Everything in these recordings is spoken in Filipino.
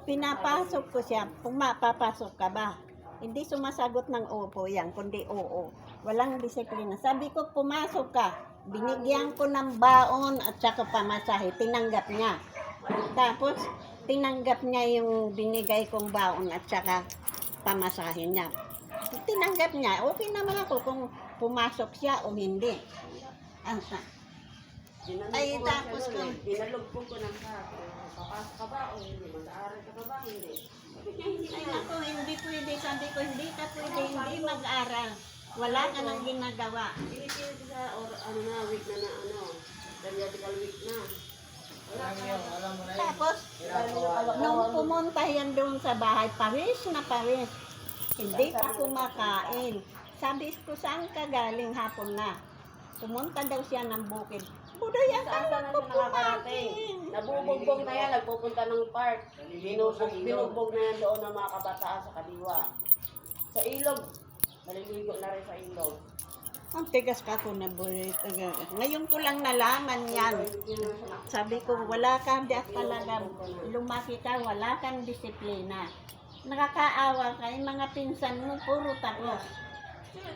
Pinapasok ko siya, kung mapapasok ka ba? Hindi sumasagot ng opo yan, kundi oo. Walang disiplina. Sabi ko, pumasok ka. Binigyan ko ng baon at saka pamasahe. Tinanggap niya. Tapos, tinanggap niya yung binigay kong baon at saka pamasahe niya. Tinanggap niya. Okay naman ako kung pumasok siya o hindi. Ay, tapos ko. Dinalog ko ng papasok ka ba o hindi? Mag-aaral ka ba hindi? Ay naku, hindi pwede. Sabi ko, hindi ka pwede, hindi mag-aral. Wala ka nang ginagawa. Pinipilit sa week na periodical week na. Tapos, nung pumunta yan doon sa bahay, pawis na pawis. Hindi pa kumakain. Sabi ko, saan ka galing hapon na? Pumunta daw siya ng bukid. Budoy, akala ko kumain. Nabubugbog na yan, nagpupunta ng park. Binugbog na yan doon ng mga kabataan sa kaliwa. Sa ilog, maliligo na rin sa ilog. Ang tigas ka ko na buhay. Ngayon ko lang nalaman yan. Sabi ko, wala ka talaga, lumaki ka, wala kang disiplina. Nakakaawa ka, yung mga pinsan mo, puro tapos.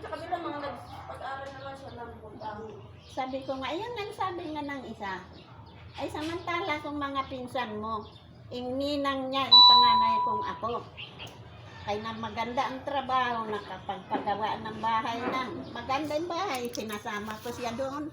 Sa kabila, mga nagpag-aaral na lang siya ng puntahan. Sabi ko nga, ayan ang sabi nga ng isa. Ay samantala kung mga pinsan mo, yung ninang niya, yung panganay kong ako. Ay na maganda ang trabaho, nakapagpagawa ng bahay na. Maganda yung bahay, sinasama ko siya doon.